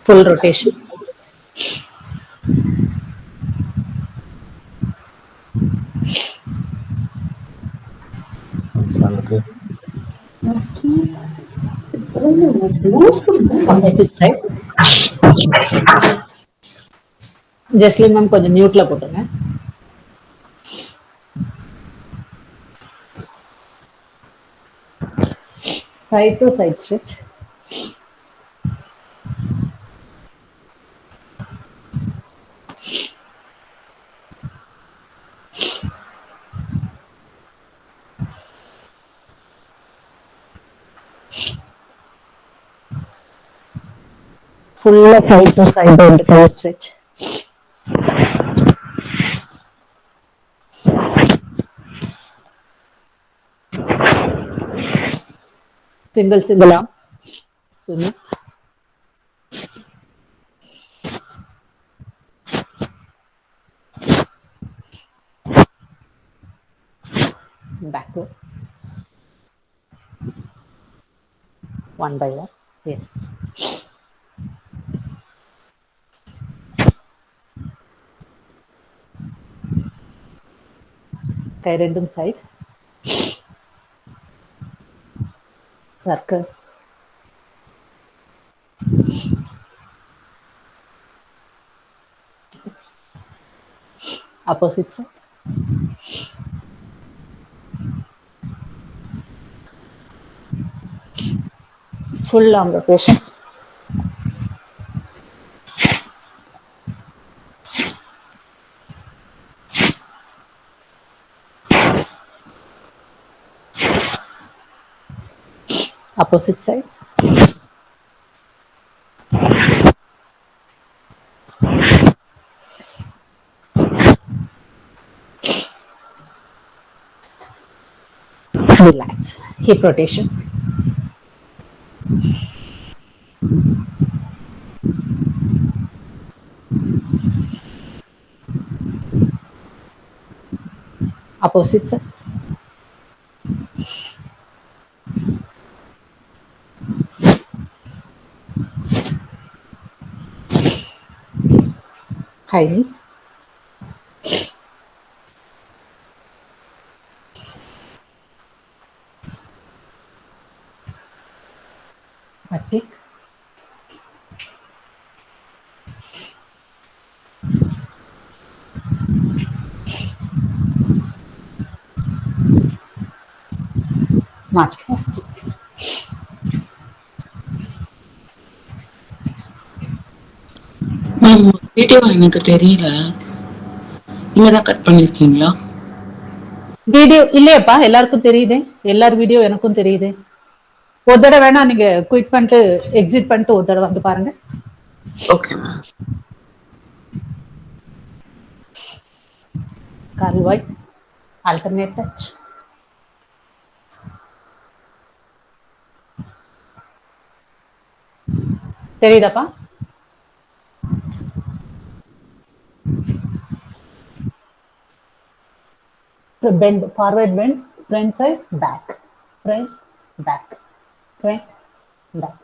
full rotation. Opposite side. ஜெஸ்லி ma'am கொஞ்சம் மியூட்ல போட்டுங்க. Side to side stretch. Full side to side vertical stretch. Single arm. Swimming. Backward. One by one. Yes. கை ரெண்டும் side. Circle. Opposite side. Full arm rotation. Opposite side. Relax. Hip rotation. Opposite side. High knee. Batik. March past. Ma'am video எனக்கு தெரியல, நீங்க தான் cut பண்ணிருக்கீங்களா? Video இல்லையப்பா, எல்லாருக்கும் தெரியுதே. எல்லார் வீடியோ எனக்கும் தெரியுதே. ஒரு தடவை வேணா நீங்க குயிக் பண்ணிட்டு எக்ஸிட் பண்ணிட்டு ஒரு தடவை வந்து பாருங்க. Okay ma'am. கால்வாய் alternate touch. தெரியுதாப்பா? Bend, forward bend, front side, back, front, back, front, back.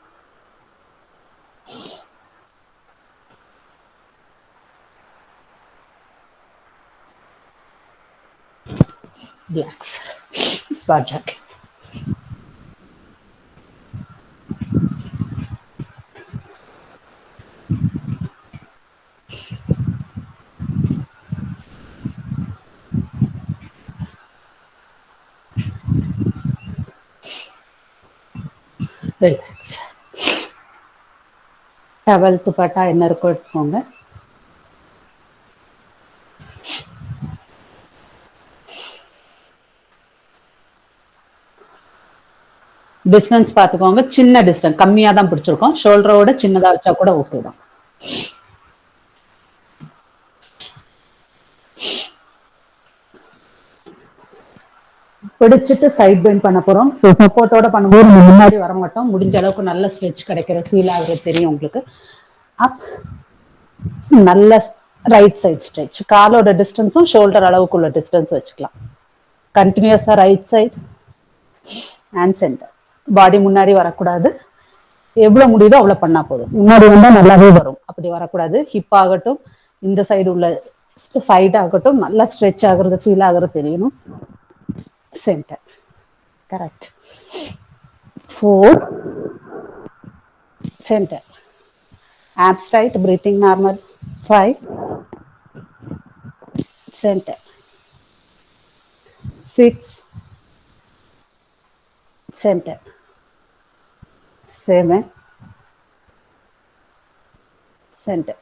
Relax. Squat jack. Relax. Towel dupatta என்ன இருக்கோ எடுத்துக்கோங்க. டிஸ்டன்ஸ் பார்த்துக்கோங்க, சின்ன டிஸ்டன்ஸ், கம்மியா தான் பிடிச்சிருக்கோம். ஷோல்டரோட சின்னதா வச்சா கூட ஓகே தான். பிடிச்சிட்டு சைட் பெண்ட் பண்ண போறோம். ஸோ சப்போர்ட்டோட பண்ணும்போது முன்னாடி வர மாட்டோம். முடிஞ்ச அளவுக்கு நல்ல ஸ்ட்ரெச் கிடைக்கிற ஃபீல் ஆகுறது தெரியும் உங்களுக்கு. அப், நல்ல ரைட் சைட் ஸ்ட்ரெச். காலோட டிஸ்டன்ஸும் ஷோல்டர் அளவுக்குள்ள டிஸ்டன்ஸ் வச்சுக்கலாம். கண்டினியூஸா ரைட் சைட் அண்ட் சென்டர். பாடி முன்னாடி வரக்கூடாது. எவ்வளவு முடியுதோ அவ்வளவு பண்ணா போதும். முன்னாடி வந்தா நல்லாவே வரும். அப்படி வரக்கூடாது. ஹிப் ஆகட்டும், இந்த சைடு உள்ள சைடு ஆகட்டும், நல்லா ஸ்ட்ரெச் ஆகுறது ஃபீல் ஆகுறது தெரியணும். Centre. Correct. 4. Center. Abs tight, breathing normal. 5. Center. 6. Center. 7. Center.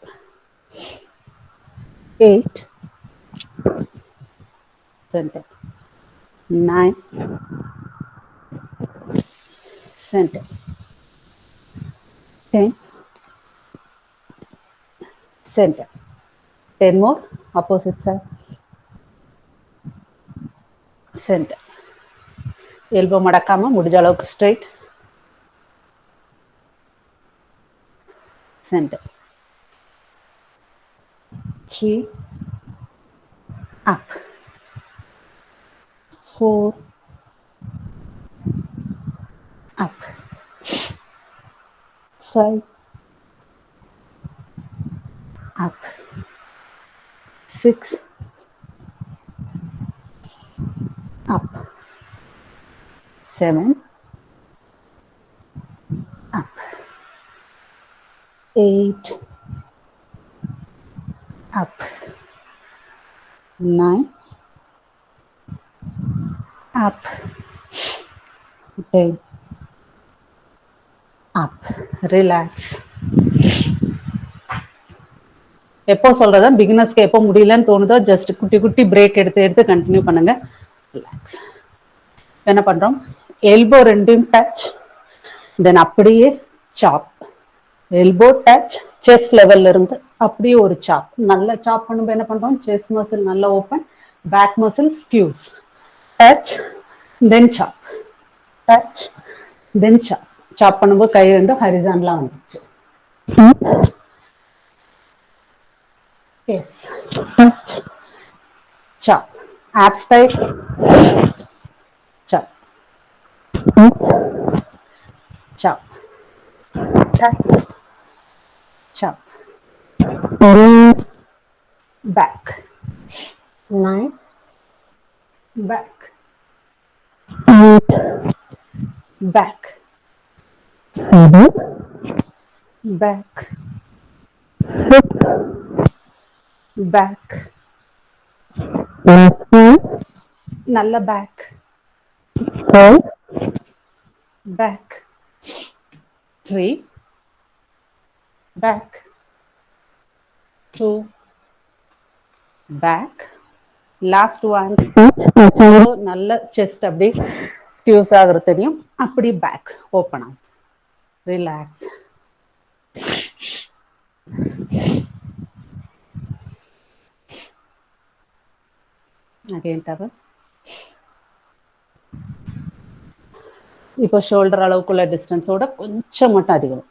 8. Center. 9. Center. 10. Center. 10 more. Opposite side. Center. Elbow மடக்காம முடிஞ்ச அளவுக்கு straight. Center. 3. Up. 4. Up. 5. Up. 6. Up. 7. Up. 8. Up. 9. Up. 10. Up. Relax. எப்போ சொல்றதா பிகினர்ஸ்க்கு எப்போ முடியலன்னு தோணுதோ ஜஸ்ட் குட்டி குட்டி பிரேக் எடுத்து எடுத்து கண்டினியூ பண்ணுங்க. ரிலாக்ஸ். என்ன பண்றோம், எல்போ ரெண்டும் டச், தென் அப்படியே சாப். எல்போ டச், செஸ்ட் லெவல்ல இருந்து அப்படியே ஒரு சாப். நல்லா சாப் பண்ணும்போது என்ன பண்றோம், செஸ்ட் மசில் நல்லா ஓப்பன், பேக் மசில் ஸ்கியூஸ். டச் தென் சாப், டச் தென் சாப். சாப் பண்ணும்போது கை ரெண்டும் ஹரிசான்லா வந்துச்சு. Yes. Touch. Chop. Abs tight. Chop. Chop. Touch. Chop. Back. 9. Back. 8. Back. 7. Back. 6. Back. Last one. Nalla back. 4. Back. 3. Back. 2. Back. Last one. நல்ல செஸ்ட் அப்படி squeeze ஆகுறது தெரியும். அப்படி பேக் ஓப்பன் ஆகும். ரிலாக்ஸ். அகைன் டவர். இப்போ ஷோல்டர் அளவுக்குள்ள டிஸ்டன்ஸோட கொஞ்சம் மட்டும் அதிகம்.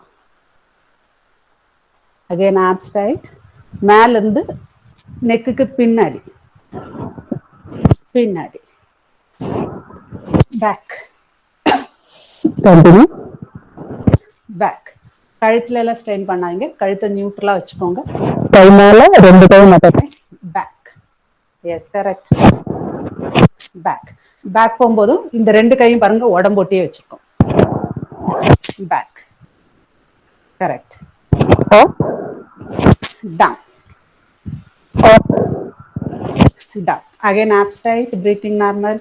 Again abs tight. மேல இருந்து நெக்குக்கு பின்னாடி பின்னாடி பேக். பேக். கழுத்துல எல்லாம் ஸ்ட்ரெயின் பண்ணாதீங்க, கழுத்தை நியூட்ரலா வச்சுக்கோங்க. கை மேல ரெண்டு கை மட்டுமே. Back. Yes correct. Back. Back போகும்போதும் இந்த ரெண்டு கையும் பாருங்க உடம்போட்டியே வச்சுக்கோம். Back. Correct. Down. Up. Down. Again abs tight, breathing normal.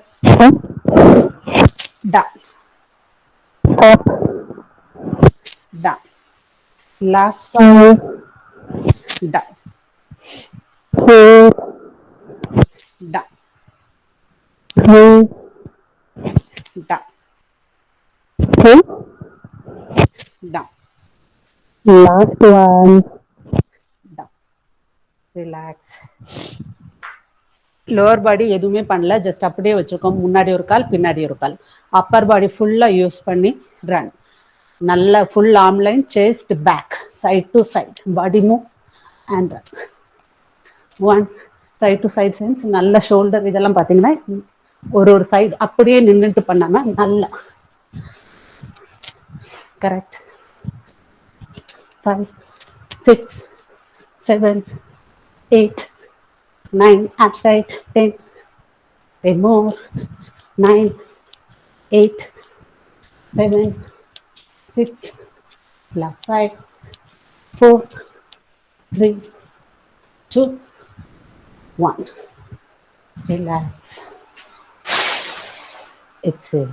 Down. Up. Down. Last one. Down. Down. Down. Down. Last one. Down. Relax. Lower body எதுவுமே பண்ணல, ஜஸ்ட் அப்படியே வச்சுக்கோம். முன்னாடி ஒரு கால், பின்னாடி ஒரு கால். அப்பர் பாடி ஃபுல்லா யூஸ் பண்ணி ரன். நல்ல full arm line, chest back, side to side, body move and run. One side to side sense. நல்ல ஷோல்டர் இதெல்லாம் பார்த்தீங்கன்னா ஒரு ஒரு சைடு அப்படியே நின்றுட்டு பண்ணாம நல்லா. Correct. 5, 6, 7, 8, 9, upside, 10, 10 more, 9, 8, 7, 6, last 5, 4, 3, 2, 1. Relax. Exhale.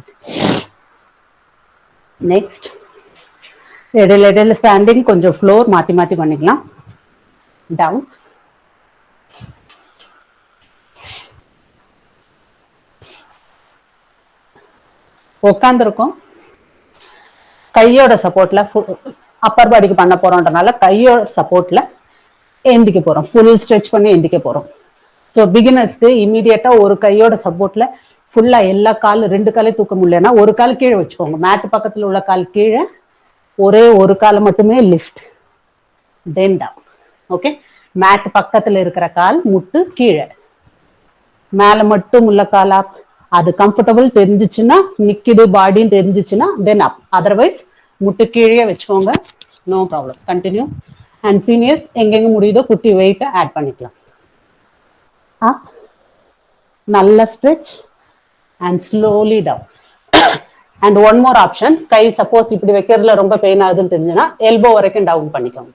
Next. இடையில ஸ்டாண்டிங் கொஞ்சம் ஃப்ளோர் மாற்றி மாற்றி பண்ணிக்கலாம். டவுன், உட்காந்துருக்கோம். கையோட சப்போர்ட்ல அப்பர் பாடிக்கு பண்ண போறோம்ன்றனால கையோட சப்போர்ட்ல எந்திக்க போறோம். ஃபுல் ஸ்ட்ரெச் பண்ணி எந்திக்க போறோம். ஸோ பிகினர்ஸ்க்கு இமீடியட்டா ஒரு கையோட சப்போர்ட்ல ஃபுல்லா எல்லா கால் 2 காலே தூக்க முடியலன்னா ஒரு கால் கீழே வச்சுக்கோங்க. மேட் பக்கத்துல உள்ள கால் கீழே, ஒரே ஒரு காலை மட்டுமே lift, then down. Okay, mat பக்கத்துல இருக்கிற கால் முட்டு கீழே, மேல மட்டும் உள்ள கால் அப். அது கம்ஃபர்டபுள் தெரிஞ்சிச்சுன்னா, நிக்குது பாடின்னு தெரிஞ்சிச்சுன்னா தென் அப். அதர்வைஸ் முட்டு கீழே வச்சுக்கோங்க, no problem. Continue. And seniors எங்கெங்க முடியுதோ குட்டி வெயிட்டை ஆட் பண்ணிக்கலாம். அப், நல்ல stretch and slowly down. And one more option, கை சப்போஸ் இப்படி வைக்கிறதுல ரொம்ப பெயின் ஆகுதுன்னு தெரிஞ்சுன்னா எல்போ வரைக்கும் டவுன் பண்ணிக்கோங்க.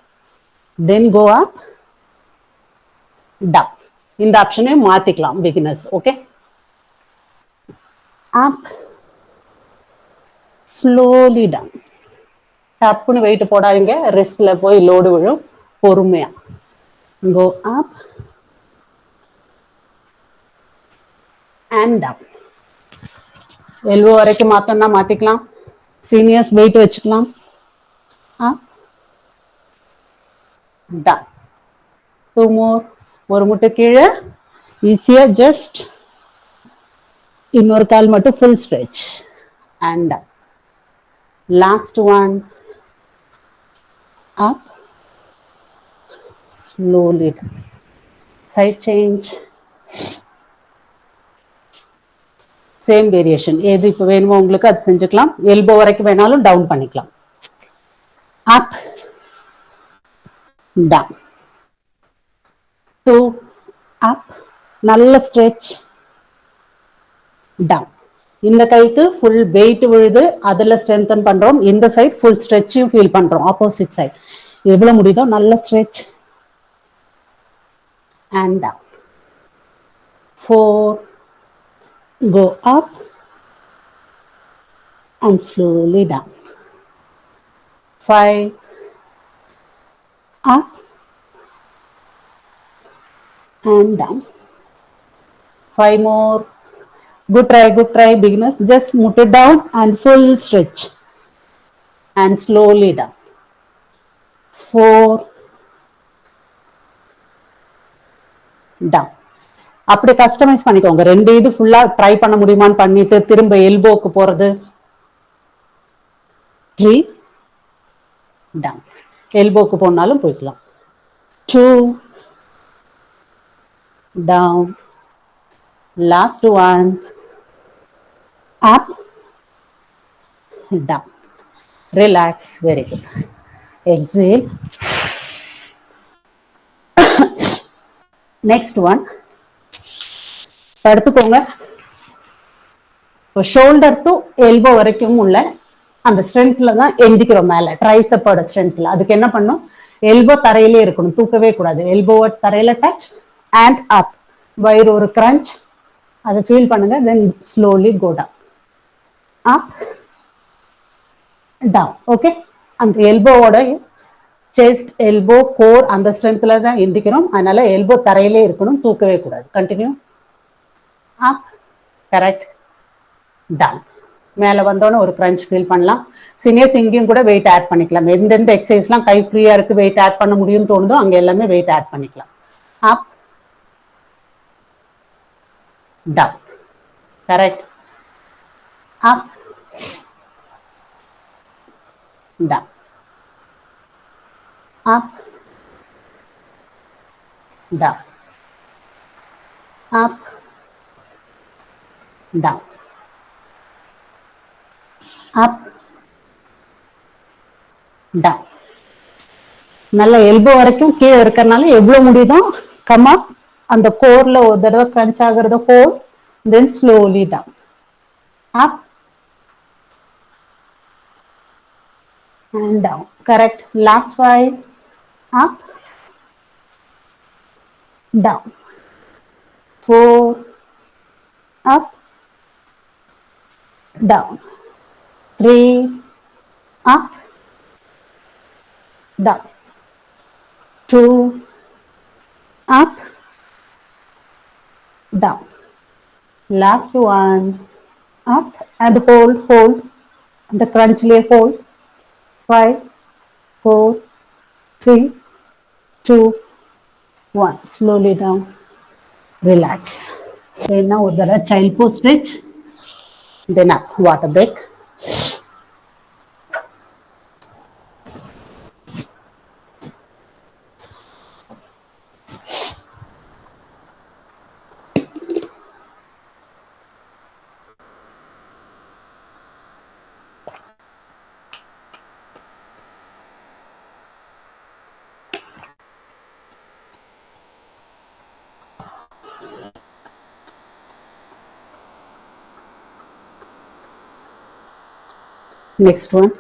தென் கோ அப், டவுன். இந்த ஆப்ஷனையும் மாத்திக்கலாம் பிகினர்ஸ். ஓகே, அப், ஸ்லோலி டவுன். டப்புன்னு வெயிட் போடாதீங்க, ரிஸ்க்ல போய் லோடு விழும். பொறுமையா கோ அப் அண்ட் டவுன். எல்போ வரைக்கும் மாத்தோம்னா மாத்திக்கலாம். சீனியர்ஸ் வெயிட் வச்சுக்கலாம். அப், டவுன். 2 more. ஒரு முட்டை கீழே, ஈஸியா ஜஸ்ட் இன்னொரு கால் மட்டும் full stretch and last one. Up, slowly side change. Same variation, எது இப்போ வேணுமோ உங்களுக்கு அது செஞ்சுக்கலாம். எல்போ வரைக்கும் வேணாலும் டவுன் பண்ணிக்கலாம். அப், டவுன், 2, அப், நல்ல ஸ்ட்ரெச், டவுன். இந்த கைக்கு ஃபுல் வெயிட் விழுது, அதுல ஸ்ட்ரென்தன் பண்றோம். இந்த சைட் ஃபுல் ஸ்ட்ரெச்சையும் ஃபீல் பண்றோம். ஆப்போசிட் சைட் எவ்வளவு முடியுதோ நல்ல stretch and down. 4, go up and slowly down. 5, up and down. 5 more. Good try beginners. Just move it down and full stretch and slowly down. 4, down. அப்படி customise பண்ணிக்கோங்க. 2 இது ஃபுல்லா try பண்ண முடியுமான்னு பண்ணிட்டு திரும்ப எல்போக்கு போறது. 3, டவுன். எல்போக்கு போனாலும் போய்க்கலாம். 2, down. Last one. Up, down. Relax. Very good. Exhale. Next one. படுத்துக்கோங்க. ஷோல்டர் டு எல்போ வரைக்கும் உள்ள அந்த ஸ்ட்ரென்த்ல தான் எந்திக்கிறோம் மேல, ட்ரைசெப்போட ஸ்ட்ரென்த்ல. அதுக்கு என்ன பண்ணும், எல்போ தரையிலே இருக்கணும், தூக்கவே கூடாது. எல்போ தரையில டச் அண்ட் அப். வயிறு ஒரு கிரன்ச், அதை ஃபீல் பண்ணுங்க. Then slowly go down. Up, down. Okay, அந்த எல்போவோட செஸ்ட், எல்போ, கோர் அந்த ஸ்ட்ரென்த்ல தான் எந்திக்கிறோம். அதனால எல்போ தரையிலே இருக்கணும், தூக்கவே கூடாது. கண்டினியூ. அப், கரெக்ட், டவுன். மேல வந்தோன்னு ஒரு கிரன்ச் ஃபீல் பண்ணலாம். சீனியர்ஸ் இங்கேயும் கூட வெயிட் ஆட் பண்ணிக்கலாம். எந்தெந்த எக்ஸசைஸ்லாம் கை ஃப்ரீயா இருக்கு வெயிட் ஆட் பண்ண முடியும்னு தோணுதோ அங்க எல்லாமே வெயிட் ஆட் பண்ணிக்கலாம். Up, down. Correct. Up, down. up, down, up, down, up, down. நல்ல எல்போ வரைக்கும் கீழே இருக்கிறதுனால எவ்வளவு முடியுதோ கம்மா அந்த கோர்ல ஒரு தடவை கிரன்ச் ஆகுறத hold then slowly down up and down correct last 5 up down 4 up down 3 up down 2 up down last one up and hold the crunch lay hold 5 4 3 2 1 slowly down relax then now the child pose stretch then up water break next one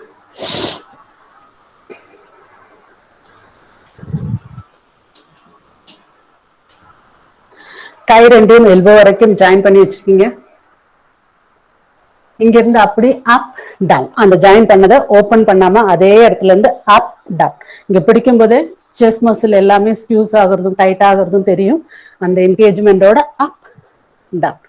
கை ரெண்டையும் elbow வரைக்கும் join பண்ணி வச்சிருக்கீங்க இங்க இருந்து அப்படி up down அந்த join பண்ணதை open பண்ணாம அதே இடத்துல இருந்து அப் டவுன் இங்க பிடிக்கும் போது செஸ்ட் மசில் எல்லாமே ஸ்கியூஸ் ஆகுறதும் டைட் ஆகுறதும் தெரியும் அந்த என்கேஜ்மெண்டோட அப் டவுன்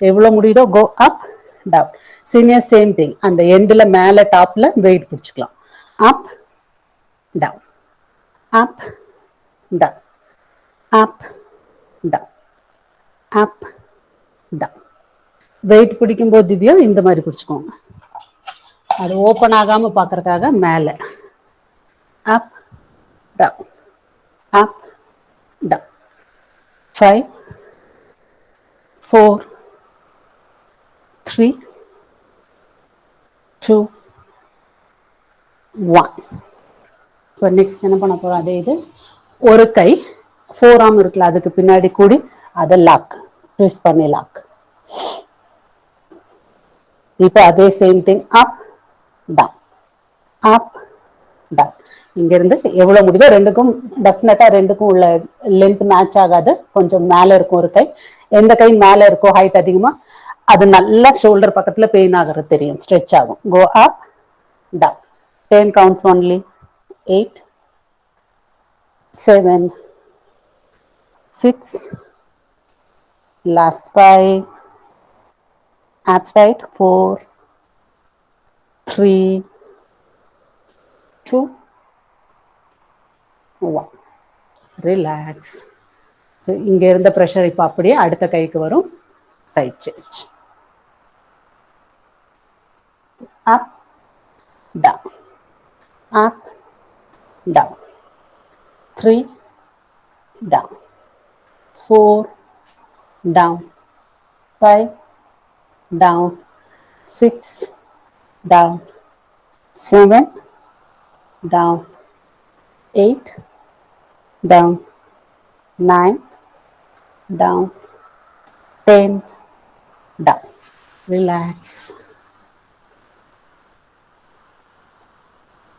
எவ்வளவு முடியுதோ go up down senior same thing அந்த எண்ட்ல மேல டாப்ல வெயிட் பிடிச்சுக்கலாம் up down up down up down up down weight பிடிக்கும் போது திவ்யா இந்த மாதிரி பிடிச்சுக்கோங்க அது ஓப்பன் ஆகாம பாக்குறதுக்காக மேல அப் டவுன் அப் டவுன் 5 4 3 2 1 இப்போ நெக்ஸ்ட் என்ன பண்ண போறோம் அதே இது ஒரு கை ஃபோர் ஆர்ம் இருக்குல்ல அதுக்கு பின்னாடி கூடி அதை லாக் ட்விஸ்ட் பண்ணி லாக் இப்போ அதே same thing up down up down இங்க இருந்து எவ்வளவு முடியுதோ ரெண்டுக்கும் டெஃபினட்டா ரெண்டுக்கும் உள்ள லென்த் மேட்ச் ஆகாது கொஞ்சம் மேல இருக்கும் ஒரு கை எந்த கை மேல இருக்கோ ஹைட் அதிகமா அது நல்லா ஷோல்டர் பக்கத்துல பெயின் ஆகிறது தெரியும் ஸ்ட்ரெச் ஆகும் கோ up down 10 counts only 8 7 6 last 5 upside 4 3 2 1 relax so இங்க இருந்த ப்ரெஷர் இப்போ அப்படியே அடுத்த கைக்கு வரும் side change up down up down 3 down 4 down 5 down 6 down 7 down 8 down 9 down 10 down relax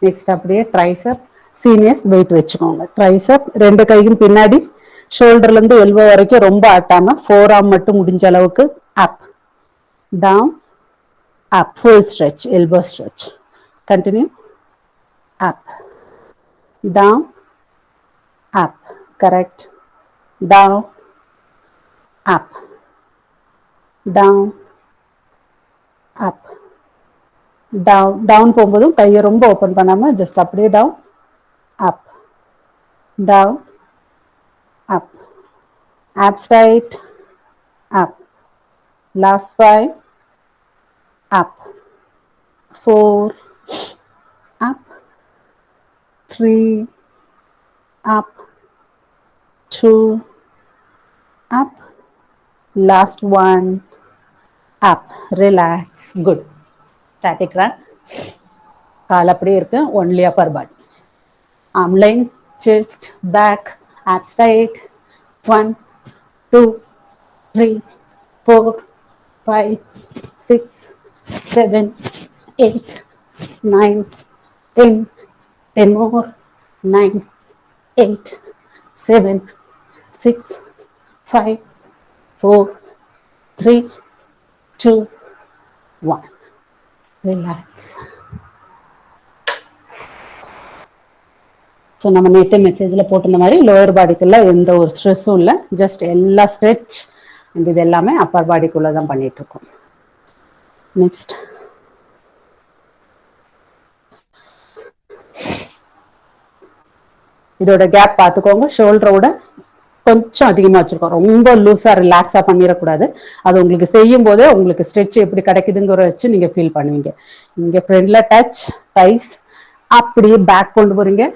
next அப்படியே ட்ரைசெப் சீனியர்ஸ் வெயிட் வச்சுக்கோங்க ட்ரைசெப் ரெண்டு கையும் பின்னாடி ஷோல்டர்ல இருந்து எல்போ வரைக்கும் ரொம்ப ஆட்டாம ஃபோர் ஆர்ம் மட்டும் முடிஞ்ச அளவுக்கு up down up full stretch elbow stretch continue up down up correct down up down up down down போகும்போதும் கையை ரொம்ப ஓப்பன் பண்ணாம ஜஸ்ட் அப்படியே down up down up abs tight up last 5 up 4 up 3 up 2 up last one up relax good static run கால் அப்படியே இருக்கு only Appar பாடி arm length chest, back, abs tight. 1, 2, 3, 4, 5, 6, 7, 8, 9, 10. 10 more. 9, 8, 7, 6, 5, 4, 3, 2, 1. Relax. So நம்ம நேற்று மெசேஜில் போட்டிருந்த மாதிரி lower பாடிக்குள்ள எந்த ஒரு ஸ்ட்ரெஸ்ஸும் இல்லை, ஜஸ்ட் எல்லா ஸ்ட்ரெச் இது எல்லாமே அப்பர் பாடிக்குள்ளே தான் பண்ணிட்டு இருக்கோம். நெக்ஸ்ட் இதோட கேப் பார்த்துக்கோங்க. ஷோல்டரோட கொஞ்சம் அதிகமாக வச்சிருக்கோம். ரொம்ப லூஸாக ரிலாக்ஸாக பண்ணிடக்கூடாது. அது உங்களுக்கு செய்யும் போதே உங்களுக்கு ஸ்ட்ரெச் எப்படி கிடைக்குதுங்கிற வச்சு நீங்கள் ஃபீல் பண்ணுவீங்க. இங்கே ஃப்ரண்ட்ல டச் தைஸ், அப்படியே பேக் கொண்டு போறீங்க,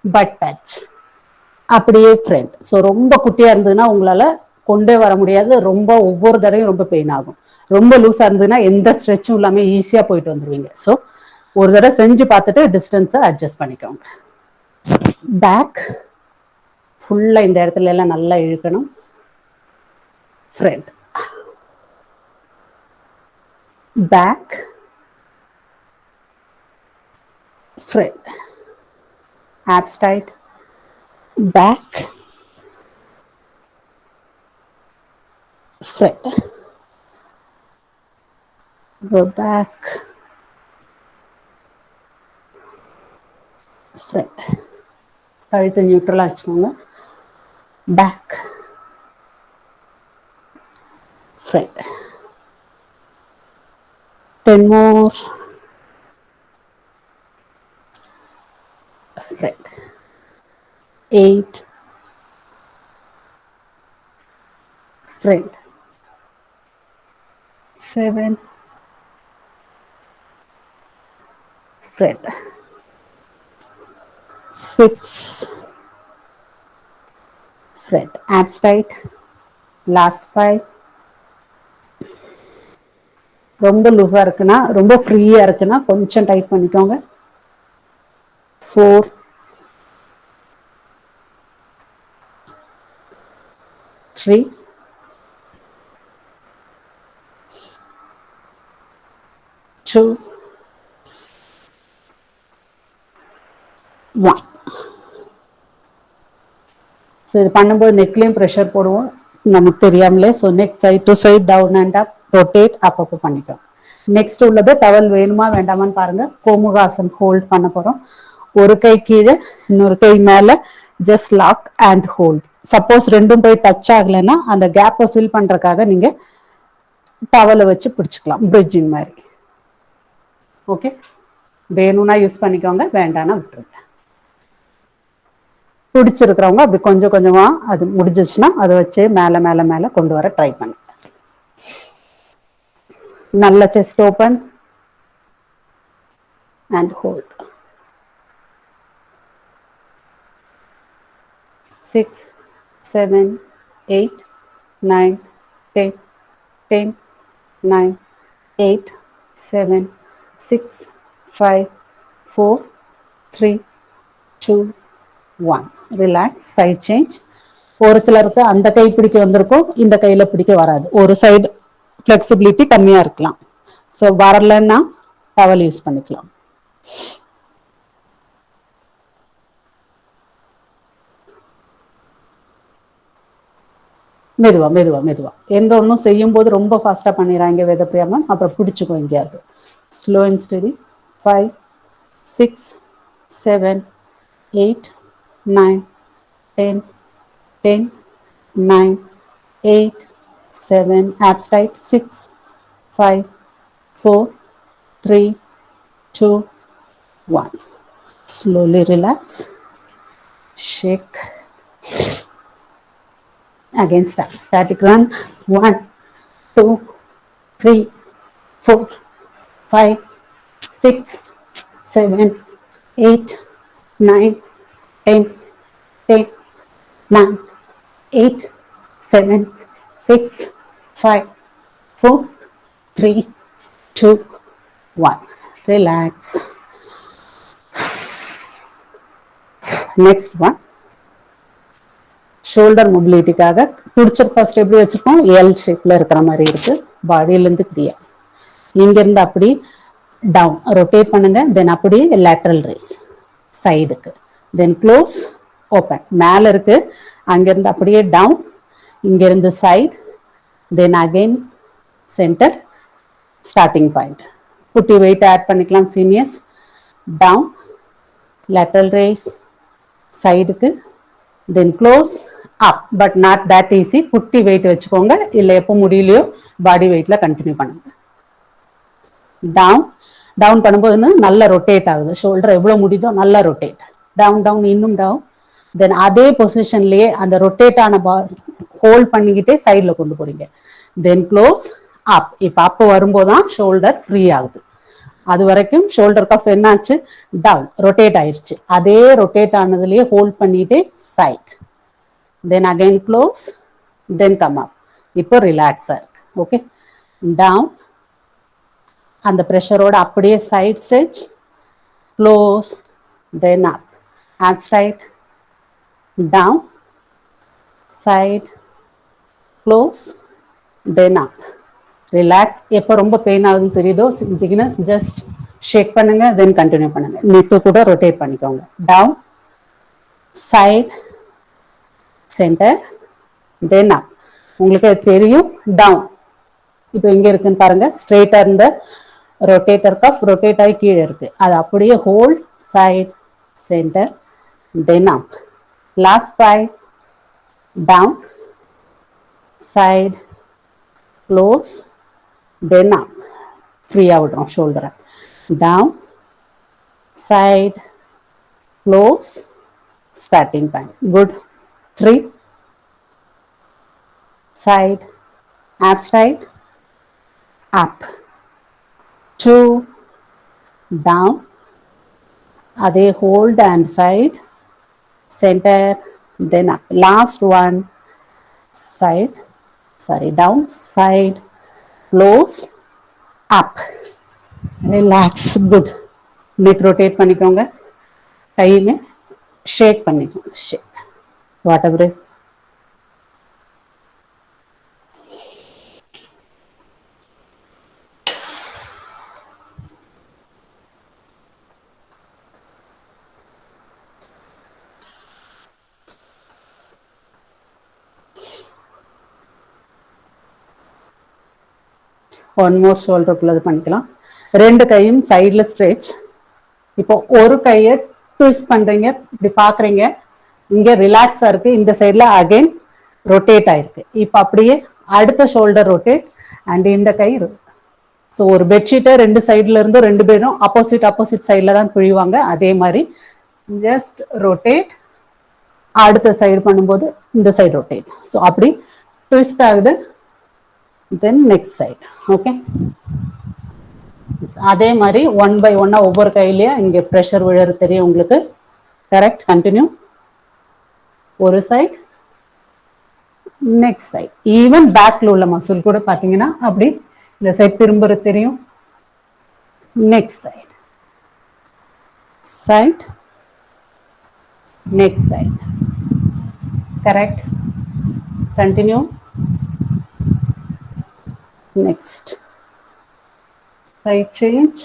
பட் டச், அப்படியே ஃப்ரண்ட். ஸோ ரொம்ப குட்டியாக இருந்ததுன்னா உங்களால் கொண்டே வர முடியாது. ரொம்ப ஒவ்வொரு தடவையும் ரொம்ப பெயின் ஆகும். ரொம்ப லூஸாக இருந்ததுன்னா எந்த ஸ்ட்ரெச்சும் இல்லாமல் ஈஸியாக போயிட்டு வந்துடுவீங்க. ஸோ ஒரு தடவை செஞ்சு பார்த்துட்டு டிஸ்டன்ஸை அட்ஜஸ்ட் பண்ணிக்கோங்க. பேக் ஃபுல்லாக இந்த இடத்துல எல்லாம் நல்லா இழுக்கணும். Front, back, front, abs tight, back, front, go back, front. கழுத்து நியூட்ரலாக வச்சுக்கோங்க. Back, front. 10 more. Front. 8, front. 7, front. 6, front. Abs tight. Last 5. ரொம்ப லூஸாக இருக்குன்னா, ரொம்ப ஃப்ரீயாக இருக்குன்னா கொஞ்சம் டைட் பண்ணிக்கோங்க. 4, 3, 2, 1. ஸோ இது பண்ணும்போது நெக்லேயும் ப்ரெஷர் போடுவோம் நமக்கு தெரியாமலே. So neck side to side, down and up, rotate, அப்பப்போ பண்ணிக்கோங்க. நெக்ஸ்ட் உள்ளது டவல் வேணுமா வேண்டாமான்னு பாருங்க. கோமுகாசன் ஹோல்ட் பண்ண போகிறோம். ஒரு கை கீழே, இன்னொரு கை மேலே, just lock and hold. Suppose ரெண்டும் போய் டச் ஆகலைன்னா அந்த கேப்பை ஃபில் பண்ணுறதுக்காக நீங்கள் டவலை வச்சு பிடிச்சிக்கலாம், பிரிட்ஜிங் மாதிரி. ஓகே, வேணும்னா யூஸ் பண்ணிக்கோங்க, வேண்டாம்னா விட்டுருங்க. பிடிச்சிருக்கிறவங்க அப்படி கொஞ்சம் கொஞ்சமா அது முடிஞ்சிச்சுன்னா அதை வச்சு மேலே மேலே மேலே கொண்டு வர ட்ரை பண்ணு. நல்ல chest open and hold. 6, 7, 8, 9, 10, 10, 9, 8, 7, 6, 5, 4, 3, 2, 1. Relax. Side change. ஒரு சிலருக்கு அந்த கை பிடிக்க வந்திருக்கும், இந்த கையில பிடிக்க வராது. ஒரு சைடு ஃப்ளெக்சிபிலிட்டி கம்மியா இருக்கலாம். ஸோ வரலன்னா டவல் யூஸ் பண்ணிக்கலாம். மெதுவா மெதுவா மெதுவா. எந்த ஒன்றும் செய்யும் போது ரொம்ப ஃபாஸ்டா பண்ணிடுறாங்க வேதப்பிரியாம, அப்புறம் பிடிச்சிக்கும் எங்கேயாவது. Slow and steady. 5, 6, 7, 8, 9, 10, 10, 9, 8, 7, abs tight. 6, 5, 4, 3, 2, 1. Slowly relax. Shake. Again start. Static run. 1, 2, 3, 4, 5, 6, 7, 8, 9, 10, 10, 9, 8, 7, 6, 5, 4, 3, 2, 1. Relax. Next one shoulder மொபிலிட்டிக்காக பிடிச்சர் ஃபர்ஸ்ட் எப்படி வச்சிருக்கோம், எல் ஷேப்ல இருக்கிற மாதிரி இருக்கு. பாடியிலேருந்து இப்படியா, இங்கிருந்து அப்படி டவுன் ரொட்டேட் பண்ணுங்க. தென் அப்படி லேட்டரல் ரேஸ் சைடுக்கு, தென் க்ளோஸ் ஓப்பன். மேலே இருக்கு, அங்கிருந்து அப்படியே டவுன், இங்கிருந்து side, then again centre, starting point. குட்டி வெயிட் ஆட் பண்ணிக்கலாம் சீனியர்ஸ். டவுன், லேட்டரல் ரேஸ் சைடுக்கு, தென் close up. But not that easy. குட்டி வெயிட் வச்சுக்கோங்க, இல்லை எப்போ முடியலையோ பாடி வெயிட்ல கண்டினியூ பண்ணுங்க. டவுன், டவுன் பண்ணும்போது நல்லா ரொட்டேட் ஆகுது. ஷோல்டர் எவ்வளோ முடியுதோ நல்லா ரொட்டேட். டவுன் டவுன், இன்னும் டவுன். தென் அதே பொசிஷன்லயே அந்த ரொட்டேட் ஆன ஹோல்ட் பண்ணிக்கிட்டே சைடில் கொண்டு போறீங்க. Then close up. இப்போ அப் வரும்போதுதான் ஷோல்டர் ஃப்ரீ ஆகுது. அது வரைக்கும் ஷோல்டர் கஃப் என்னாச்சு, டவுன் ரொட்டேட் ஆயிடுச்சு. அதே ரொட்டேட் ஆனதுலயே ஹோல்ட் பண்ணிட்டு side, then again close, then come up. இப்போ ரிலாக்ஸா இருக்கு. ஓகே, டவுன், அந்த ப்ரெஷரோட அப்படியே side stretch, close, then up, add straight, down, side, close, then up, relax. எப்போ ரொம்ப பெயின் ஆகுதுன்னு தெரியுதோ பிகினர்ஸ் ஜஸ்ட் ஷேக் பண்ணுங்க, தென் கண்டினியூ பண்ணுங்க. நெக்கு கூட ரொட்டேட் பண்ணிக்கோங்க. டவுன், சைட், சென்டர், தென் அப். உங்களுக்கு தெரியும் டவுன். இப்போ எங்க இருக்குன்னு பாருங்க, ஸ்ட்ரெயிட்டா இருந்த ரொட்டேட்டர் கஃப் ரொட்டேட் ஆகி கீழே இருக்கு. அது அப்படியே hold, side, centre, then up. Last 5, down, side, close, then up. ஃப்ரீயா விடுறோம் ஷோல்டரை. Down, side, close, starting point. Good. 3, side, ab straight, up, 2, down, அதே hold and side, center, then up. Last one, side, sorry, down, side, close, up. Relax. Good. neck rotate பண்ணிக்கோங்க, கையில ஷேக் பண்ணிக்கோங்க. ஷேக், water break. One more ஷோல்டருக்குள்ளது பண்ணிக்கலாம். ரெண்டு கையும் சைடில் stretch. இப்போ ஒரு கையை ட்விஸ்ட் பண்ணுறீங்க, இப்படி பார்க்குறீங்க, இங்கே ரிலாக்ஸாக இருக்குது, இந்த சைடில் அகைன் ரொட்டேட் ஆயிருக்கு. இப்போ அப்படியே அடுத்த ஷோல்டர் ரொட்டேட் அண்ட் இந்த கை. ஸோ ஒரு பெட்ஷீட்டை ரெண்டு சைடில் இருந்து ரெண்டு பேரும் ஆப்போசிட் சைடில் தான் பிழிவாங்க. அதே மாதிரி ஜஸ்ட் ரொட்டேட், அடுத்த சைடு பண்ணும்போது இந்த சைடு ரொட்டேட். ஸோ அப்படி ட்விஸ்ட் ஆகுது. then next side. okay, அதே மாதிரி ஒன் பை ஒன்னா ஒவ்வொரு கையிலயும் இங்க பிரஷர் விழறது தெரியும் உங்களுக்கு. கரெக்ட். கண்டினியூ. ஒரு சைடு, நெக்ஸ்ட் சைடு. ஈவன் பேக்ல உள்ள மசில் கூட பாத்தீங்கன்னா அப்படி இந்த சைடு திரும்புறது தெரியும். Next side, side, next side. Correct. Continue. next side change,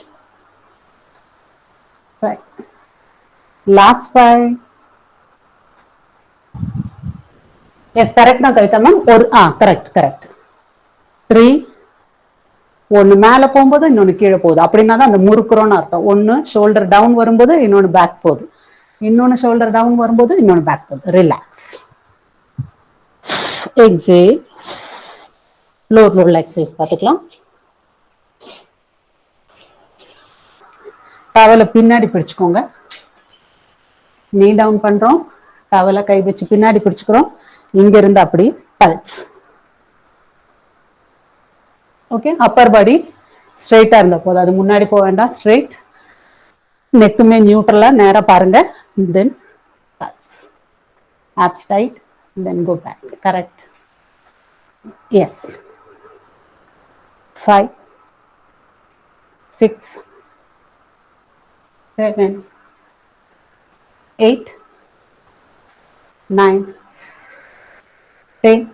right, last 5. yes, correct na kavita ma'am. or correct 3. ஒன்னு மேல போகும்போது இன்னொன்னு கீழே போகுது. அப்படின்னா தான் அந்த முறுக்குறோன்னு அர்த்தம். ஒன்னு ஷோல்டர் டவுன் வரும்போது இன்னொன்னு பேக் போகுது, இன்னொன்னு ஷோல்டர் டவுன் வரும்போது இன்னொன்னு பேக் போகுது. Relax. Exhale. Lower level exercise பார்த்துக்கலாம். டவலை பின்னாடி பிடிச்சுக்கோங்க. நீ டவுன் பண்றோம், டவலை கை வச்சு பின்னாடி பிடிச்சுக்கிறோம். இங்க இருந்து அப்படி பல்ஸ். ஓகே, அப்பர் பாடி ஸ்ட்ரெயிட்டா இருந்த போது, அது முன்னாடி போக வேண்டாம். ஸ்ட்ரெயிட், நெக்குமே நியூட்ரலா நேரா பாருங்க. தென் பல்ஸ், ஆப்ஸ் டைட், தென் go back. Correct. S. 5, 6, 7, 8, 9, 10,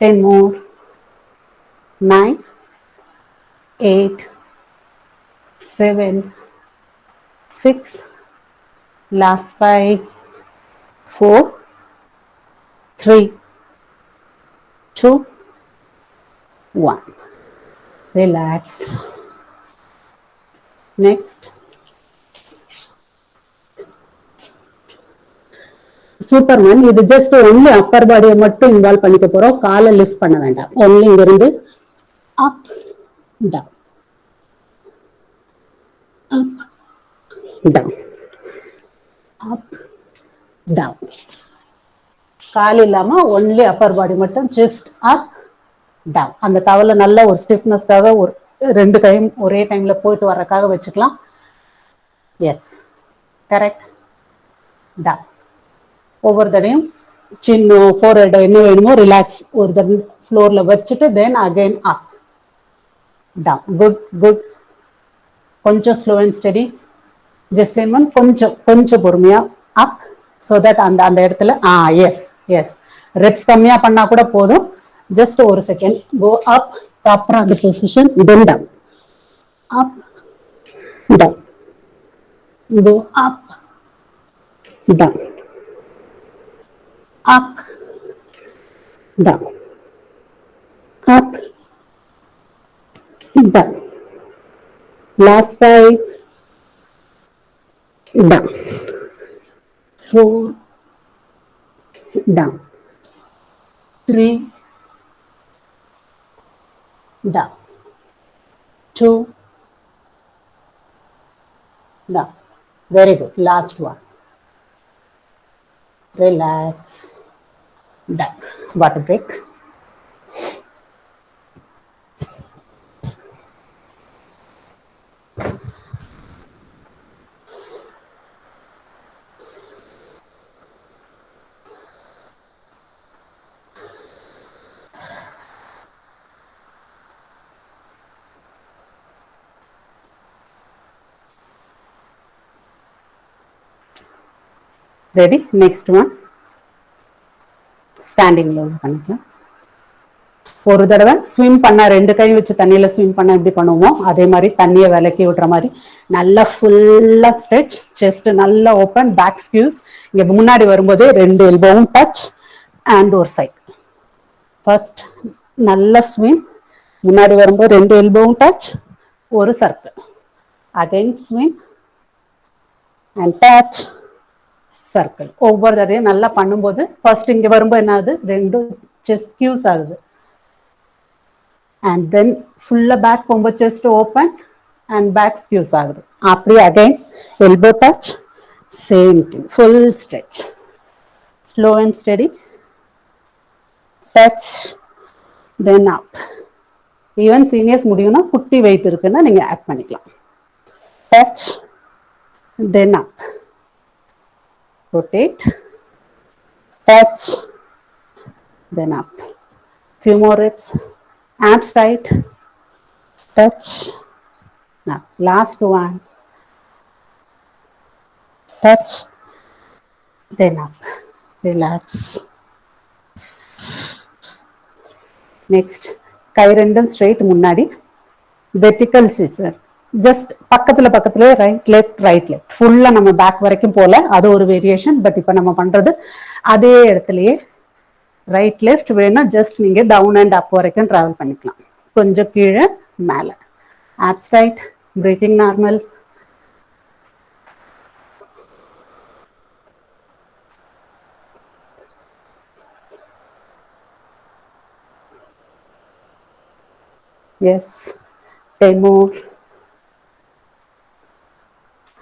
10 more, 9, 8, 7, 6, last 5, 4, 3, 2, 1. Relax. Next. Super ma'am. இது ஜஸ்ட் ஒன்லி அப்பர் பாடியை மட்டும் இன்வால்வ் பண்ணிக்க போறோம். காலை லிஃப்ட் பண்ண வேண்டாம். ஒன்லி இங்க இருந்து up down up down up down. கால் இல்லாம ஒன்லி அப்பர் பாடி மட்டும் ஜஸ்ட் அப் டவுன். அந்த தவளை நல்ல ஒரு ஸ்டிஃப்னஸ்க்காக ஒரு 2 டைம் ஒரே டைம்ல போயிட்டு வர்றதுக்காக வச்சுக்கலாம். Yes, correct. டவுன். ஒவ்வொரு தடையும் சின்ன ஃபோர்ஹெட் என்ன வேணுமோ ரிலாக்ஸ் ஒரு தடவை ஃப்ளோர்ல வச்சுட்டு then again up down. Good good. கொஞ்சம் ஸ்லோ அண்ட் ஸ்டடி. ஜஸ்ட் கொஞ்சம் கொஞ்சம் பொறுமையா அப். ஸோ தட் அந்த அந்த இடத்துல எஸ் எஸ் ரெப்ஸ் கம்மியா பண்ணா கூட போதும். ஜஸ்ட் ஒரு செகண்ட். கோ அப். ப்ராப்பரா அந்த position. Then down. Up down. Go up down. Up, down, up, down. Last 5, down, 4, down, 3, down, 2, down. Very good. Last one. Relax. Done. Water break. Ready? Next one. ஸ்டாண்டிங்ல பண்ணிக்கலாம். ஒரு தடவை swim பண்ண 2 கை வச்சு தண்ணியில swim பண்ண எப்படி பண்ணுவோமோ அதே மாதிரி தண்ணியை விலக்கி விட்டுற மாதிரி நல்லா ஃபுல்லா ஸ்ட்ரெச். செஸ்ட் நல்லா ஓப்பன். பேக் ஸ்கியூஸ். இங்க முன்னாடி வரும்போது 2 எல்போவும் டச் அண்ட் ஒரு சைட். ஃபர்ஸ்ட் நல்லா ஸ்விம். முன்னாடி வரும்போது 2 எல்போவும் டச், ஒரு circle. Again swim and touch, circle. ஒவ்வொரு தடையும் நல்லா பண்ணும்போது ஃபர்ஸ்ட் இங்க வரும்போது என்ன ஆகுது, 2 செஸ்ட் ஸ்கியூஸ் ஆகுது. அண்ட் தென் ஃபுல்லா பேக் போகும்போது செஸ்ட் ஓப்பன் அண்ட் பேக் ஸ்கியூஸ் ஆகுது. அப்படியே again elbow touch, same thing. Full stretch. Slow and steady. Touch then up. Even seniors முடியும்னா குட்டி வெயிட் இருக்குன்னா நீங்க ஆட் பண்ணிக்கலாம். டச் தென் அப். Rotate, touch, then up. Few more reps. Abs tight, touch, up. Last one. Touch, then up. Relax. Next, கை ரெண்டும் straight முன்னாடி. Vertical scissor. Just பக்கத்துல right left right left. ஃபுல்லா நம்ம பேக் வரைக்கும் போல, அது ஒரு வேரியேஷன். பட் இப்போ நம்ம பண்றது அதே இடத்துலயே ரைட் லெஃப்ட். வேணா ஜஸ்ட் நீங்க டவுன் அண்ட் அப் வரைக்கும் டிராவல் பண்ணிக்கலாம். கொஞ்சம் கீழே மேல. Abs tight. Breathing normal. Yes. 10 more.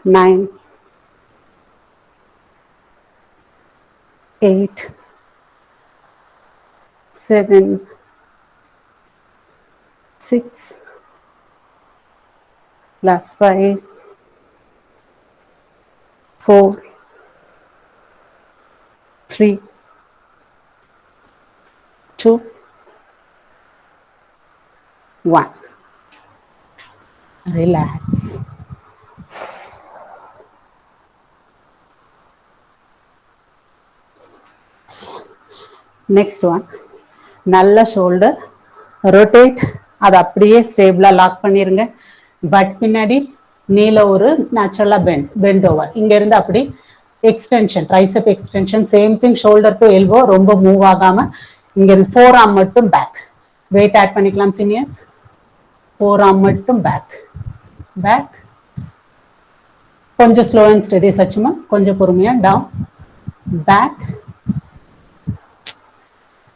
9, 8, 7, 6, last 5, 4, 3, 2, 1. Relax. Next one, நல்ல ஷோல்டர் ரொட்டேட், அதை அப்படியே ஸ்டேபிளா லாக் பண்ணிருங்க. பட் பின்னாடி நீல ஒரு நேச்சுரலா பெண்ட் ஓவர், இங்க இருந்து அப்படி extension, tricep extension, same thing shoulder to elbow, ரொம்ப மூவ் ஆகாம இங்க ஃபோர் ஆர்ம் மட்டும் பேக். வெயிட் ஆட் பண்ணிக்கலாம் சீனியர்ஸ். ஃபோர் ஆர்ம் மட்டும் பேக் பேக். கொஞ்சம் ஸ்லோ அண்ட் ஸ்டெடி சச்சுமா, கொஞ்சம் பொறுமையா டவுன் பேக்.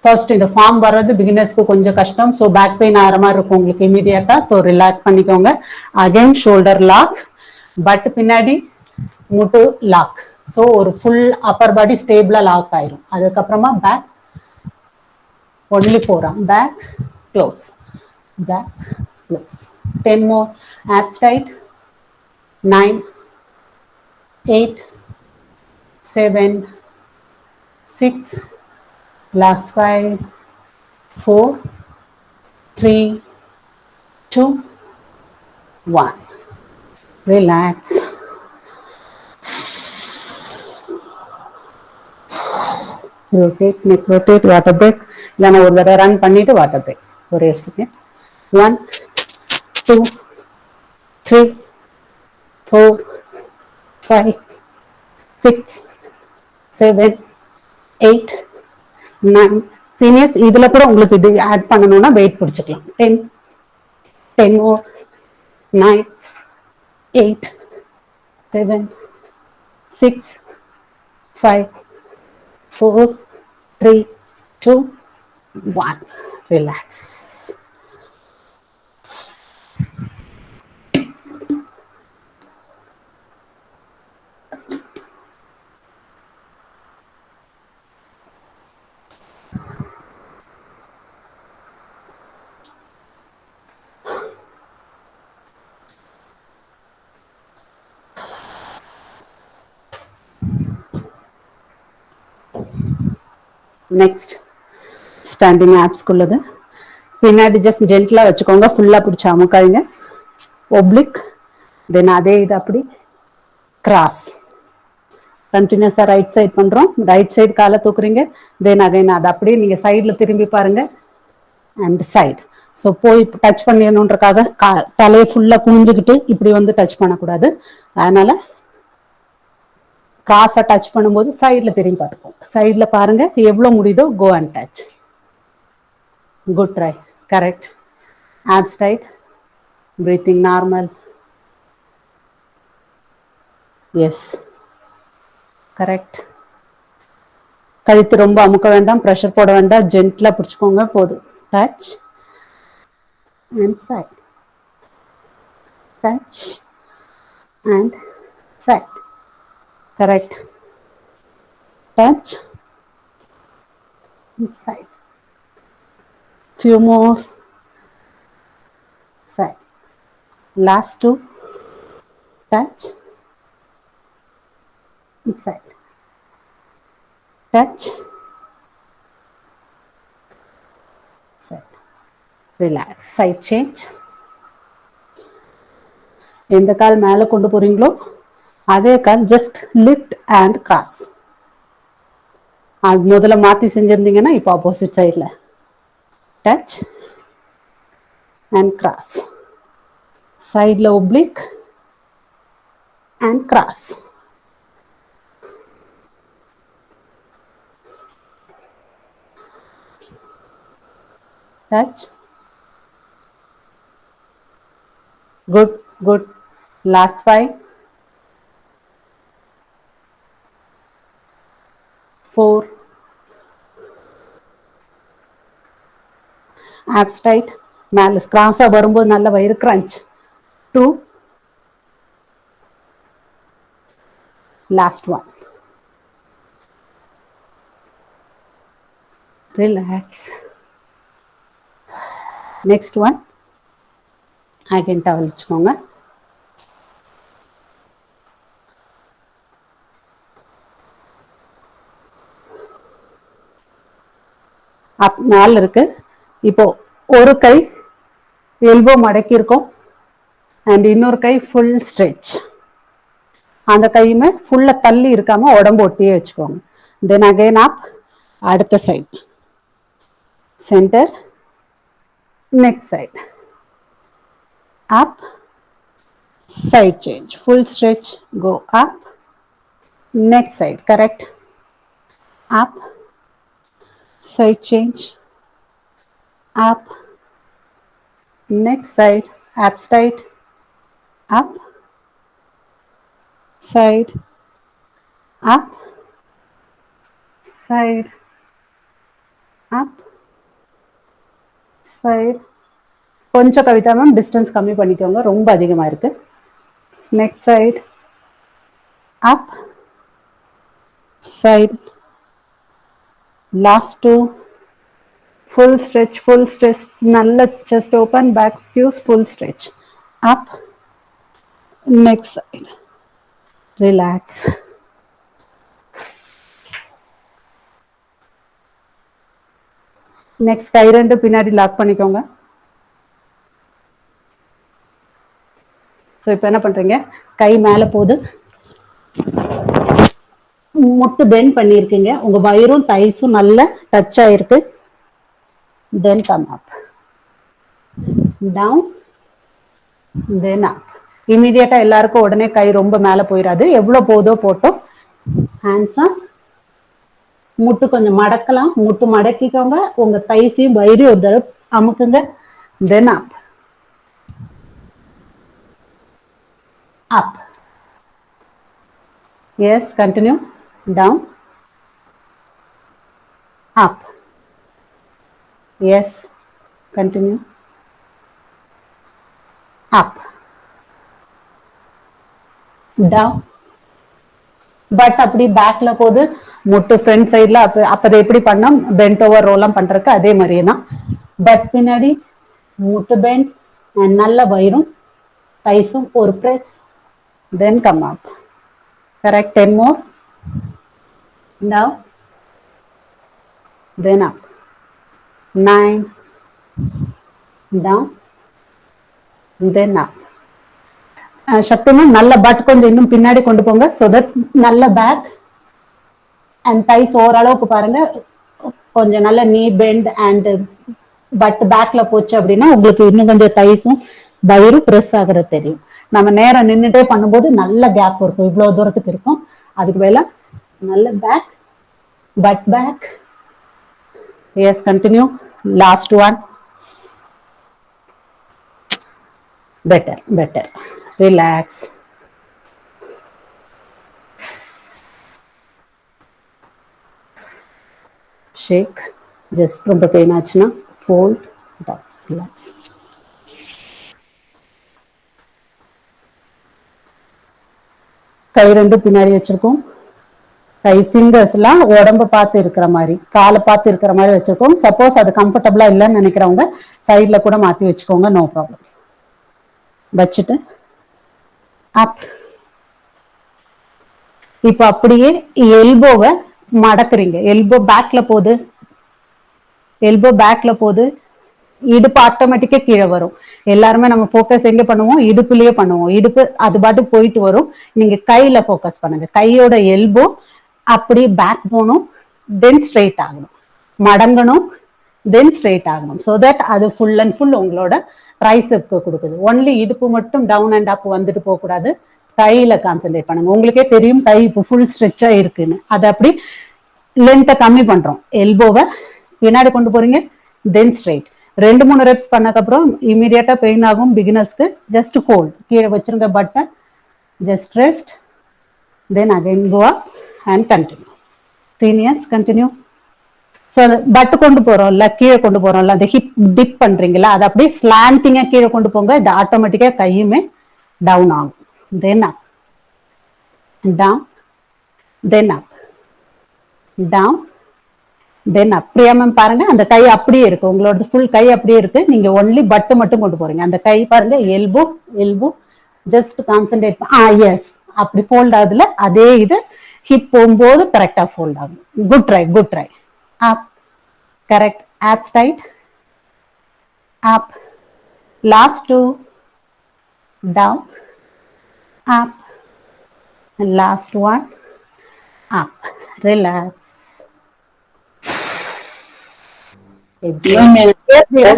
ஃபர்ஸ்ட் இந்த ஃபார்ம் வர்றது பிகினர்ஸ்க்கு கொஞ்சம் கஷ்டம், ஸோ பேக் பெயின் ஆகிற மாதிரி இருக்கும் உங்களுக்கு இமீடியட்டா. ஸோ ரிலாக்ஸ் பண்ணிக்கோங்க. அகைன் ஷோல்டர் லாக், பட் பின்னாடி முட்டு லாக். ஸோ ஒரு ஃபுல் அப்பர் பாடி ஸ்டேபிளா லாக் ஆயிரும். அதுக்கப்புறமா back only forearm, back close, back close. 10 more. Abs tight. 9, 8, 7, 6, last 5, 4, 3, 2, 1. Relax. Rotate, neck rotate, water break. இல்லைன்னா ஒரு தடவை ரன் பண்ணிட்டு வாட்டர் பிரேக்ஸ். ஒரே செகண்ட். 1, 2, 3, 4, 5, 6, 7, 8, 9. சீனியர்ஸ் இதுல கூட உங்களுக்கு இது ஆட் பண்ணணும்னா வெயிட் பிடிச்சிக்கலாம். 10, 10 more, 9, 8, 7, 6, 5, 4, 3, 2, 1. Relax. நெக்ஸ்ட் ஸ்டாண்டிங் ஆப்ஸ்க்குள்ளது. பின்னாடி ஜஸ்ட் ஜென்டலா வச்சுக்கோங்க, ஃபுல்லா பிடிச்ச அமுக்காதீங்க. ஒப்ளிக், தென் அதே இது அப்படி கிராஸ். கண்டினியூஸா ரைட் சைட் பண்றோம். ரைட் சைடு காலை தூக்குறீங்க, தென் அகைன் அதை அப்படியே நீங்க சைட்ல திரும்பி பாருங்க அண்ட் சைடு. ஸோ போய் டச் பண்ணிடணுன்றக்காக தலையை ஃபுல்லா குனிஞ்சுக்கிட்டு இப்படி வந்து டச் பண்ணக்கூடாது. அதனால கிராஸை டச் பண்ணும்போது சைடில் திரும்பி பார்த்துக்கோங்க. சைடில் பாருங்க, எவ்வளோ முடியுதோ go and touch. Good try. Correct. Abs tight, breathing normal. Yes, correct. கழுத்து ரொம்ப அமுக்க வேண்டாம், ப்ரெஷர் போட வேண்டாம், ஜென்ட்லா பிடிச்சிக்கோங்க போதும். Touch and side, touch and side. Correct. Touch side. Few more. Side. Last two. Touch side. Touch side. Relax. Side change. எந்த கால் மேலே கொண்டு போறீங்களோ அதே கால் ஜஸ்ட் லிஃப்ட் அண்ட் கிராஸ். முதல்ல மாத்தி செஞ்சிருந்தீங்கன்னா இப்போ ஆப்போசிட் சைட்ல டச் அண்ட் கிராஸ். சைட்ல oblique and cross. Touch. Good good. Last 5, 4, abs tight, மேல கிராஸா வரும்போது நல்ல வயிறு crunch. 2, last 1. Relax. Next one, again towel வச்சுக்கோங்க. மேல இருக்கு. இப்போ ஒரு கை எல்போ மடக்கி இருக்கும் அண்ட் இன்னொரு கை ஃபுல் ஸ்ட்ரெச். அந்த கையுமே ஃபுல்லா தள்ளி இருக்காம உடம்பு ஒட்டியே வச்சுக்கோங்க. தென் அகைன் அப், அடுத்த side center, next side, up, side change, full stretch, go up, next side, correct, up, side change, up, next side, abs tight, up, side, up, side, up, side. கொஞ்சம் Kavitha ma'am distance கம்மி பண்ணிக்கோங்க, ரொம்ப அதிகமாக இருக்கு. Next side, up, side, last two, full stretch, நல்ல chest open, back squeeze, full stretch, up, next side, relax. Next கை ரெண்டு பின்னாடி லாக் பண்ணிக்கோங்க. ஸோ இப்போ என்ன பண்றீங்க, கை மேலே போகுது, முட்டு பெண்ட் பண்ணியிருக்கீங்க, உங்க வயிறும் தைஸும் நல்ல டச் ஆயிருக்கு. தென் கம் அப், டவுன், தென் அப். இமீடியட்டா எல்லாருக்கும் உடனே கை ரொம்ப மேலே போயிடாது, எவ்வளோ போதோ போட்டோம். ஹேண்ட்ஸா முட்டு கொஞ்சம் மடக்கலாம், முட்டு மடக்கிக்கோங்க, உங்க தைஸையும் வயிறு ஒரு தடவை அமுக்குங்க. Then up, up, yes continue, down, up, yes continue, up, down. But அப்படி பேக்ல போது முட்டு ஃப்ரண்ட் சைட்ல அப்ப எப்படி பண்ணோம், பென்ட் ஓவர் ரோலாம் பண்றதுக்கு அதே மாதிரியே தான். பட் பின்னாடி முட்டு பெண்ட் அண்ட் நல்ல வயிறும் தைஸும் ஒரு பிரஸ், தென் கம் அப். Correct, 10 more, down, then up, 9, down, then up. சக்திமா நல்ல பட் கொஞ்சம் இன்னும் பின்னாடி கொண்டு போங்க, so that நல்ல பேக் அண்ட் தைஸ் ஓரளவுக்கு பாருங்க, கொஞ்சம் நல்ல நீ பெண்ட் அண்ட் பட் பேக்ல போச்சு அப்படின்னா உங்களுக்கு இன்னும் கொஞ்சம் தைஸும் வயிறு பிரஸ் ஆகுறது தெரியும். நம்ம நேரம் நின்றுட்டே பண்ணும்போது நல்ல கேப் இருக்கும், இவ்வளவு தூரத்துக்கு இருக்கும். அதுக்கு மேல நல்ல back, but back, yes continue, last one, better better, relax. Shake, just ரொம்ப பெயின் ஆச்சுன்னா ஃபோல்ட், ரிலாக்ஸ். கை ரெண்டு பின்னாடி வச்சிருக்கோம், கை ஃபிங்கர்ஸ் எல்லாம் உடம்ப பார்த்து இருக்கிற மாதிரி, காலை பார்த்து இருக்கிற மாதிரி வச்சிருக்கோம். சப்போஸ் அது கம்ஃபர்டபுளா இல்லைன்னு நினைக்கிறவங்க சைட்ல கூட மாத்தி வச்சுக்கோங்க, நோ ப்ராப்ளம். வச்சுட்டு அப். இப்ப அப்படியே எல்போவை மடக்குறீங்க, எல்போ பேக்ல போகுது, எல்போ பேக்ல போகுது, இடுப்பு ஆட்டோமேட்டிக்கா கீழே வரும். எல்லாருமே நம்ம போக்கஸ் எங்க பண்ணுவோம், இடுப்புலயே பண்ணுவோம், இடுப்பு அது பாட்டு போயிட்டு வரும். நீங்க கையில போக்கஸ் பண்ணுங்க, கையோட எல்போ அப்படி பேக் போகணும், தென் ஸ்ட்ரெயிட் ஆகணும், மடங்கணும், தென் ஸ்ட்ரெயிட் ஆகணும். ஸோ தட் அது ஃபுல் அண்ட் ஃபுல் உங்களோட ட்ரைசெப்க்கு கொடுக்குது. ஒன்லி இடுப்பு மட்டும் டவுன் அண்ட் அப் வந்துட்டு போகக்கூடாது, கையில கான்சென்ட்ரேட் பண்ணுங்க. உங்களுக்கே தெரியும் கை இப்போ ஃபுல் ஸ்ட்ரெச்சா இருக்குன்னு, அதை அப்படி லென்த்தை கம்மி பண்றோம். எல்போவை பின்னாடி கொண்டு போறீங்க, தென் ஸ்ட்ரெயிட். 2-3 ரெப்ஸ் பண்ணக்கப்புறம் இமீடியட்டா பெயின் ஆகும் பிகினர்ஸ்க்கு. ஜஸ்ட் ஹோல்ட், கீழே வச்சிருங்க பட்டை, just rest, then again go up and continue. Seniors continue. So பட்டு கொண்டு போறோம்ல, கீழே கொண்டு போறோம்ல, அந்த ஹிப் டிப் பண்றீங்களா, அதை அப்படியே ஸ்லாண்டிங்கா கீழே கொண்டு போங்க, இது ஆட்டோமேட்டிக்கா கையுமே டவுன் ஆகும். தென் அப், டவுன், தென் அப், டவுன், தென் அப். பிரியா மேம் பாருங்க, அந்த கை அப்படியே இருக்கு, உங்களோட ஃபுல் கை அப்படியே இருக்கு, நீங்க ஒன்லி பட்டு மட்டும் கொண்டு போறீங்க. அந்த கை பாருங்க, elbow elbow just concentrate. Yes, அப்படி ஃபோல்ட் ஆகுதுல, அதே இது ஹிப் போகும்போது கரெக்டா ஃபோல்ட் ஆகும். Good try, good try. Up, correct, abs tight, up, last two, down, up, and last one, up. Relax. Exhale. Ma'am yes Meera.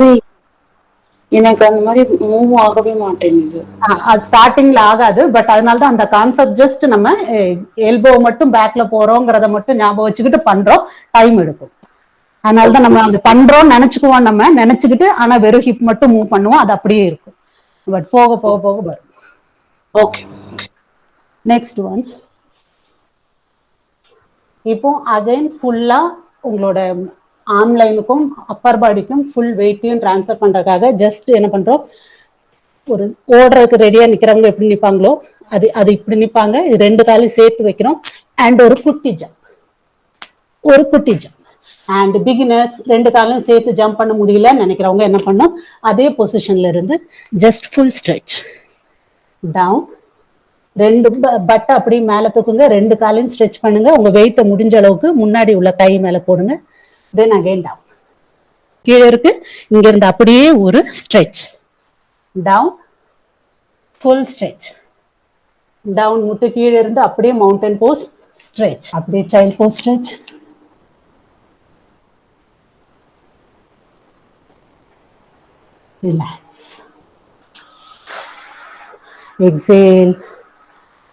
எனக்கு அந்த மாதிரி மூவ் ஆகவே மாட்டேங்குது. அது ஸ்டார்டிங்ல ஆகாது, பட் அதனால தான் அந்த கான்செப்ட். ஜஸ்ட் நம்ம எல்போ மட்டும் பேக்ல போறோங்கிறத மட்டும் ஞாபகம் வச்சுக்கிட்டு பண்றோம், டைம் எடுக்கும். அதனாலதான் நம்ம அது பண்றோம் நினைச்சுக்குவோம், நம்ம நினைச்சுக்கிட்டு ஆனா வெறும் ஹிப் மட்டும் மூவ் பண்ணுவோம், அது அப்படியே இருக்கும். பட் போக போக போக வரும். ஓகே. Next one. இப்போ அகைன் ஃபுல்லா உங்களோட ஆம்லைனுக்கும் அப்பர் பாடிக்கும் ஃபுல் வெயிட்டையும் டிரான்ஸ்ஃபர் பண்றதுக்காக ஜஸ்ட் என்ன பண்றோம், ஒரு ஓடுறதுக்கு ரெடியா நிக்கிறவங்க எப்படி நிப்பாங்களோ அது அது இப்படி நிப்பாங்க. இது ரெண்டு காலையும் சேர்த்து வைக்கிறோம். அண்ட் ஒரு குட்டி ஜம்ப், ஒரு குட்டி ஜம்ப். அண்ட் பிகினர்ஸ் ரெண்டு காலையும் சேர்த்து ஜம்ப் பண்ண முடியல நினைக்கிறவங்க என்ன பண்ணும், அதே பொசிஷன்ல இருந்து ஜஸ்ட் ஃபுல் ஸ்ட்ரெச் டவுன். ரெண்டு பட்டை அப்படி மேல தூக்குங்க, ரெண்டு காலையும் ஸ்ட்ரெச் பண்ணுங்க, உங்க வெயிட்ட முடிஞ்ச அளவுக்கு முன்னாடி உள்ள கை மேல போடுங்க. Then again down. கீழே இருக்கு, இங்க இருந்து அப்படியே ஒரு stretch down, full stretch down. முட்டு கீழே இருந்து அப்படியே மவுண்டன் போஸ் ஸ்ட்ரெச், அப்படியே child pose stretch. Relax. Exhale,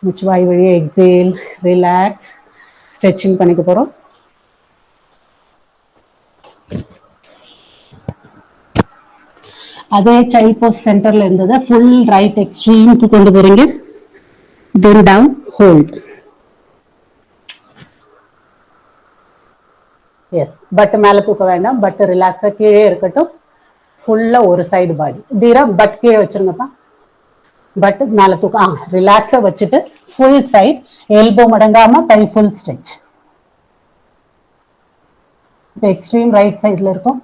மூச்சுவாய் வழியே எக்ஸேல், ரிலாக்ஸ். ஸ்ட்ரெச்சிங் பண்ணிக்க போறோம். அதே சைல்ட் போஸ் சென்டர்ல இருந்ததை ஃபுல் ரைட் எக்ஸ்ட்ரீமுக்கு கொண்டு போறீங்க. Then down, hold. Yes, but மேல தூக்க வேண்டாம், பட் ரிலாக்ஸா கீழே இருக்கட்டும். ஃபுல்லா ஒரு சைடு பாடி. தீரா பட் கீழே வச்சிருங்கப்பா. பட் மேல தூக்க ரிலாக்ஸா வச்சுட்டு ஃபுல் சைட், எல்போ மடங்காம கை ஃபுல் ஸ்ட்ரெச். இப்போ எக்ஸ்ட்ரீம் ரைட் சைட்ல இருக்கும்.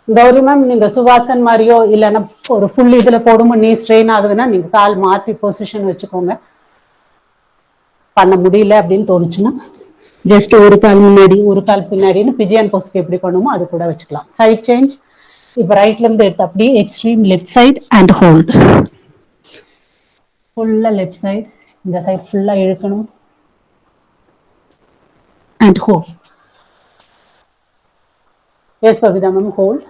கௌரி மேம், நீங்க சுவாசன் மாதிரியோ இல்லைன்னா ஒரு ஃபுல் இதுல போடும்போது நீ ஸ்ட்ரெயின் ஆகுதுன்னா நீங்க கால் மாத்தி பொசிஷன் வச்சுக்கோங்க. பண்ண முடியல அப்படின்னு தோணுச்சுன்னா ஜஸ்ட் ஒரு கால் முன்னாடி ஒரு கால் பின்னாடின்னு பிஜியன் போஸ்க்கு எப்படி பண்ணுமோ அது கூட வச்சுக்கலாம். Side change. இப்போ ரைட்ல இருந்து எடுத்து அப்படியே extreme left side and hold. ஃபுல்லா லெஃப்ட் சைட், இந்த சைட் ஃபுல்லா இழுக்கணும் and hold. Yes Pavitha ma'am, hold.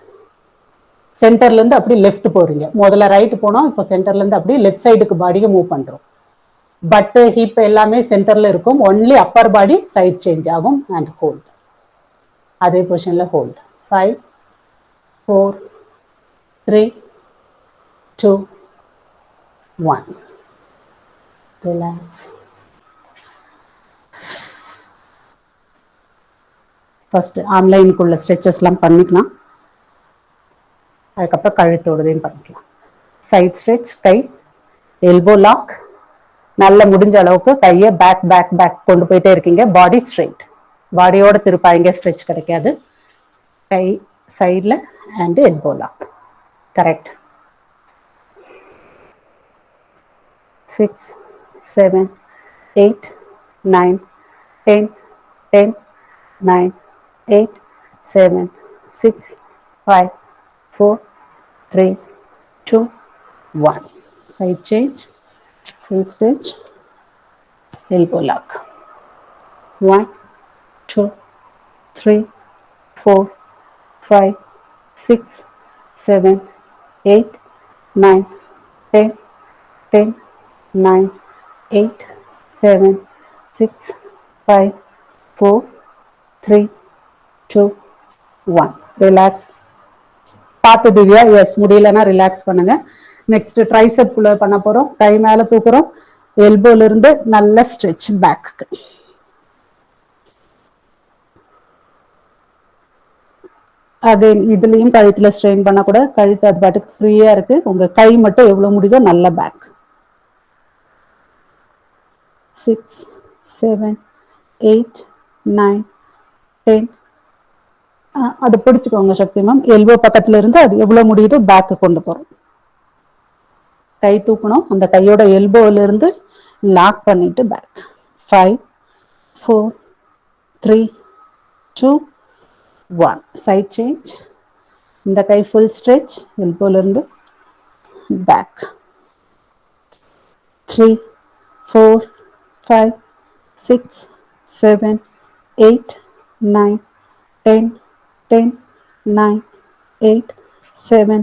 சென்டர்ல இருந்து அப்படியே லெஃப்ட் போறீங்க. முதல்ல ரைட் போனோம், இப்போ சென்டர்ல இருந்து அப்படியே லெஃப்ட் சைடுக்கு பாடியை மூவ் பண்றோம். பட் ஹிப் எல்லாமே சென்டர்ல இருக்கும், ஒன்லி அப்பர் பாடி சைட் சேஞ்ச் ஆகும் அண்ட் ஹோல்ட். அதே பொசிஷன்ல ஹோல்ட். 5 4 3 2 1. ரிலாக்ஸ். ஃபர்ஸ்ட் ஆன்லைனுக்குள்ள ஸ்ட்ரெச்சஸ்லாம் பண்ணிக்கலாம், அதுக்கப்புறம் கழுத்தோடதையும் பண்ணிக்கலாம். சைட் ஸ்ட்ரெச், கை எல்போ லாக். நல்ல முடிஞ்ச அளவுக்கு கையை பேக் பேக் பேக் கொண்டு போயிட்டே இருக்கீங்க. பாடி ஸ்ட்ரெயிட், பாடியோட திருப்பாங்க, ஸ்ட்ரெச் கிடைக்காது. கை சைட்ல and elbow lock. Correct. 6 7 8 9 10 10 9 8 7 6 5 4 3 2 1. Side change, full stretch, elbow lock. 1 2 3 4 5 6 7 8 9 10 10 9 8 7 6 5 4 3 2 1. Relax. பார்த்து திவ்யா. எஸ், முடியலன்னா ரிலாக்ஸ் பண்ணுங்க. நெக்ஸ்ட் ட்ரைசெப் குள்ள பண்ண போறோம். கை மேல தூக்குறோம், எல்போல இருந்து நல்ல ஸ்ட்ரெச் பேக்கு. அகைன் இதுலயும் கழுத்துல ஸ்ட்ரெயின் பண்ண கூட, கழுத்து அது பாட்டுக்கு ஃப்ரீயா இருக்கு. உங்க கை மட்டும் எவ்வளவு முடியுதோ நல்ல பேக். 6 7 8 9 10. அது பிடிச்சுக்கோங்க சக்தி மேம். எல்போ பக்கத்துல இருந்து அது எவ்வளவு முடியுதோ பேக்கு கொண்டு போறோம். கை தூக்கணும், அந்த கையோட எல்போல இருந்து லாக் பண்ணிட்டு பேக். 5 4 3 2 1. Side change. இந்த கை ஃபுல் ஸ்ட்ரெச், எல்போல இருந்து பேக். 3 4 5, 6, 7, 8, 9, 10, 10, 9, 8, 7,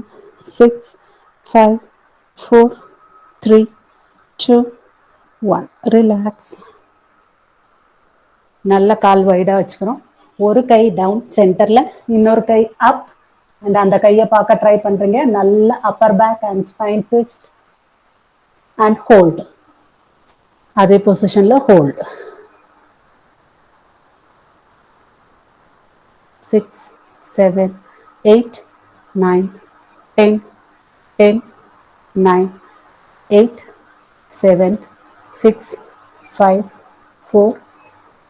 6, 5, 4, 3, 2, 1. ரிலாக்ஸ். நல்ல கால் வைடா வச்சுக்கிறோம். ஒரு கை டவுன் சென்டர்ல, இன்னொரு கை அப். அண்ட் அந்த கையை பார்க்க ட்ரை பண்றீங்க. நல்ல upper back and spine twist and hold. அதே பொசிஷன்ல hold. 6, 7, 8, 9, 10, 10, 9, 8, 7, 6, 5, 4,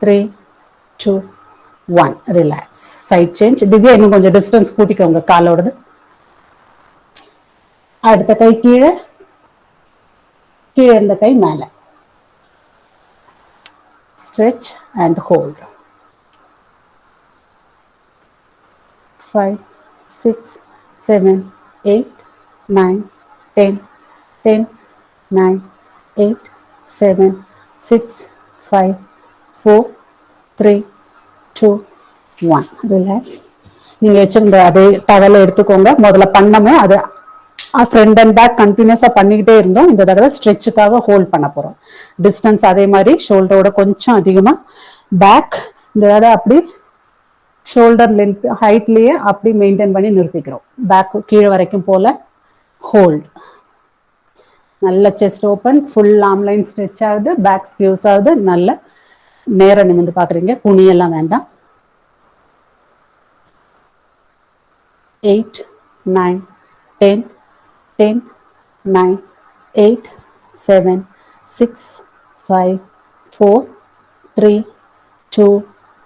3, 2, 1. Relax. Side change. Divya இன்னும் கொஞ்சம் டிஸ்டன்ஸ் கூட்டிக்கோங்க காலோடது. அடுத்த கை கீழே, கீழே இருந்த கை மேல. Stretch and hold. 5, 6, 7, 8, 9, 10, 10, 9, 8, 7, 6, 5, 4, 3, 2, 1. ரிலாக்ஸ். நீங்க வச்சிருந்த அதே டவலை எடுத்துக்கோங்க. முதல்ல பண்ணமே அது ஃப்ரண்ட் அண்ட் பேக் கண்டினியூஸா பண்ணிக்கிட்டே இருந்தோம். இந்த தடவை ஸ்ட்ரெச்சுக்காக ஹோல்ட் பண்ண போறோம். டிஸ்டன்ஸ் அதே மாதிரி ஷோல்டரோட கொஞ்சம் அதிகமா. பேக் இந்த தடவை அப்படி ஷோல்டர் லென்த் ஹைட்லயே அப்படி மெயின்டைன் பண்ணி நிறுத்திக்கிறோம். பேக் கீழே வரைக்கும் போல. ஹோல்ட். நல்ல chest open, full arm line stretch ஆகுது, பேக் ஸ்கியூஸ் ஆகுது. நல்ல நேரம் நிமிந்து பாக்குறீங்க. குனியெல்லாம் வேண்டாம். 8, 9, 10, 10, 9, 8, 7, 6, 5, 4, 3, 2,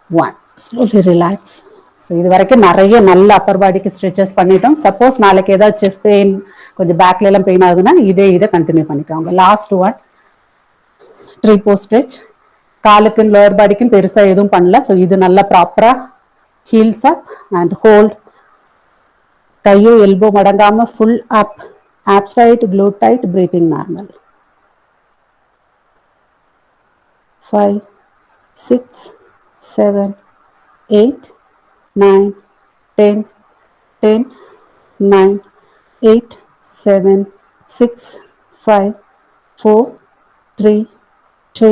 1. Slowly relax. ஸோ இது வரைக்கும் நிறைய நல்ல அப்பர் பாடிக்கு ஸ்ட்ரெச்சஸ் பண்ணிட்டோம். சப்போஸ் நாளைக்கு ஏதாவது செஸ்ட் பெயின், கொஞ்சம் பேக்ல எல்லாம் பெயின் ஆகுதுன்னா இதை கண்டினியூ பண்ணிக்கோங்க. லாஸ்ட் ஒன் ட்ரிபோ ஸ்ட்ரெச். காலுக்கும் லோவர் பாடிக்கும் பெருசா எதுவும் பண்ணல. ஸோ இது நல்லா ப்ராப்பரா ஹீல்ஸ் அப் அண்ட் ஹோல்ட். கையும் எல்போ மடங்காம full up. Abs tight, glute tight, breathing normal. 5, 6, 7, 8, 9, 10, 10, 9, 8, 7, 6, 5, 4, 3, 2,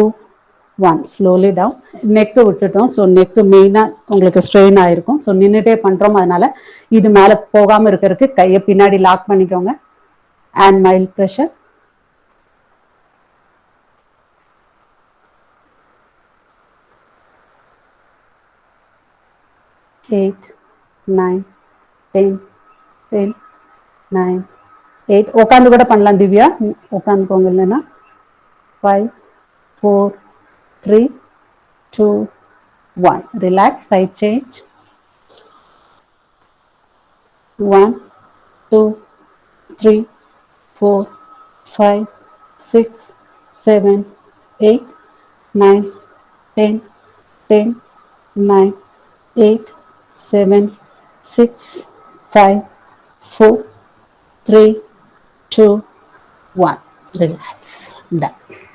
1. Slowly down. நெக்கு விட்டுட்டோம். ஸோ நெக்கு மெயினாக உங்களுக்கு ஸ்ட்ரெயின் ஆயிருக்கும். ஸோ நின்றுட்டே பண்ணுறோம். அதனால இது மேலே போகாமல் இருக்கிறதுக்கு கையை பின்னாடி லாக் பண்ணிக்கோங்க. And mild pressure. 8, 9, 10, 10, 9, 8. உட்காந்து கூட பண்ணலாம் திவ்யா. உட்காந்துக்கோங்க. இல்லைன்னா 5, 4, 3, 2, 1. Relax. Side change. 1, 2, 3, 4, 5, 6, 7, 8, 9, 10, 10, 9, 8, 7, 6, 5, 4, 3, 2, 1. Relax. Done.